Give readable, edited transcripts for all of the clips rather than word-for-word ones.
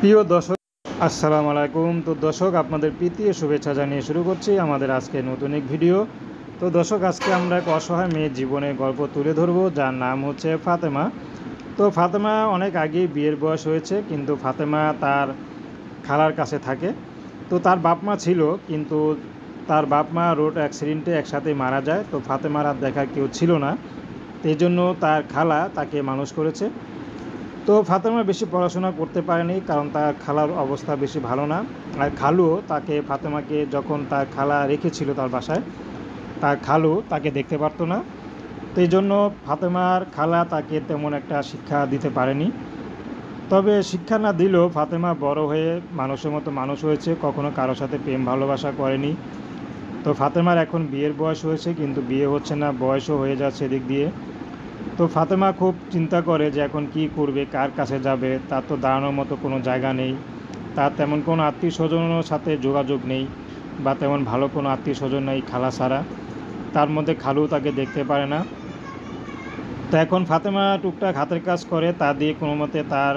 প্রিয় দর্শক, আসসালামু আলাইকুম। তো দর্শক, আপনাদের প্রীতি ও শুভেচ্ছা জানিয়ে শুরু করছি আমাদের আজকে নতুন এক ভিডিও। তো দর্শক, আজকে আমরা এক অসহায় মেয়ের জীবনের গল্প তুলে ধরবো, যার নাম হচ্ছে ফাতেমা। তো ফাতেমা অনেক আগেই বিয়ের বয়স হয়েছে, কিন্তু ফাতেমা তার খালার কাছে থাকে। তো তার বাপ মা ছিল, কিন্তু তার বাপ মা রোড অ্যাক্সিডেন্টে একসাথে মারা যায়। তো ফাতেমার আর দেখার কেউ ছিল না, এই জন্য তার খালা তাকে মানুষ করেছে। তো ফাতেমা বেশি পড়াশোনা করতে পারেনি, কারণ তার খালার অবস্থা বেশি ভালো না। আর খালুও ফাতেমাকে যখন তার খালা রেখেছিল তার বাসায়, তার খালু তাকে দেখতে পারতো না। তো এই জন্য ফাতেমার খালা তাকে তেমন একটা শিক্ষা দিতে পারেনি। তবে শিক্ষা না দিলেও ফাতেমা বড় হয়ে মানুষের মতো মানুষ হয়েছে, কখনো কারোর সাথে প্রেম ভালোবাসা করেনি। তো ফাতেমার এখন বিয়ের বয়স হয়েছে, কিন্তু বিয়ে হচ্ছে না, বয়সও হয়ে যাচ্ছে এদিক দিয়ে। তো ফাতেমা খুব চিন্তা করে যে এখন কি করবে, কার কাছে যাবে। তার তো দাঁড়ানোর মতো কোনো জায়গা নেই, তার তেমন কোনো আত্মীয় স্বজনের সাথে যোগাযোগ নেই, বা তেমন ভালো কোনো আত্মীয় স্বজন নেই খালা ছাড়া। তার মধ্যে খালু তাকে দেখতে পারে না। তো এখন ফাতেমা টুকটাক হাতের কাজ করে, তা দিয়ে কোনো মতে তার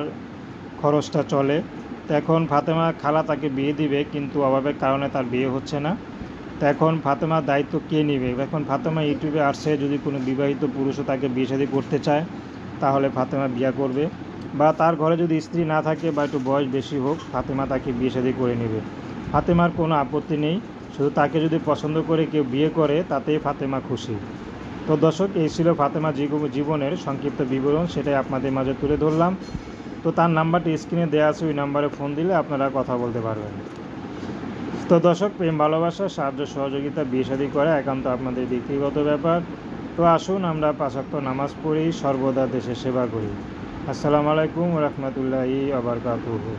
খরচটা চলে। তো এখন ফাতেমা খালা তাকে বিয়ে দিবে, কিন্তু অভাবের কারণে তার বিয়ে হচ্ছে না। তো এখন ফাতেমার দায়িত্ব কে নেবে? এখন ফাতেমা ইউটিউবে আসছে, যদি কোনো বিবাহিত পুরুষও তাকে বিয়ে শাদী করতে চায়, তাহলে ফাতেমা বিয়ে করবে। বা তার ঘরে যদি স্ত্রী না থাকে, বা একটু বয়স বেশি হোক, ফাতেমা তাকে বিয়ে শাদী করে নেবে। ফাতেমার কোনো আপত্তি নেই, শুধু তাকে যদি পছন্দ করে কেউ বিয়ে করে, তাতেই ফাতেমা খুশি। তো দর্শক, এই ছিল ফাতেমা জীবনের সংক্ষিপ্ত বিবরণ, সেটাই আপনাদের মাঝে তুলে ধরলাম। তো তার নাম্বারটি স্ক্রিনে দেওয়া আছে, ওই নাম্বারে ফোন দিলে আপনারা কথা বলতে পারবেন। তো দর্শক, প্রেম ভালোবাসা, সাহায্য সহযোগিতা, বিয়ে শাদী করা একান্ত আপনাদের ব্যক্তিগত ব্যাপার। তো আসুন আমরা 5 ওয়াক্ত নামাজ পড়ি, সর্বদা দেশের সেবা করি। আসসালামু আলাইকুম ওয়া রাহমাতুল্লাহি ওয়া বারাকাতুহু।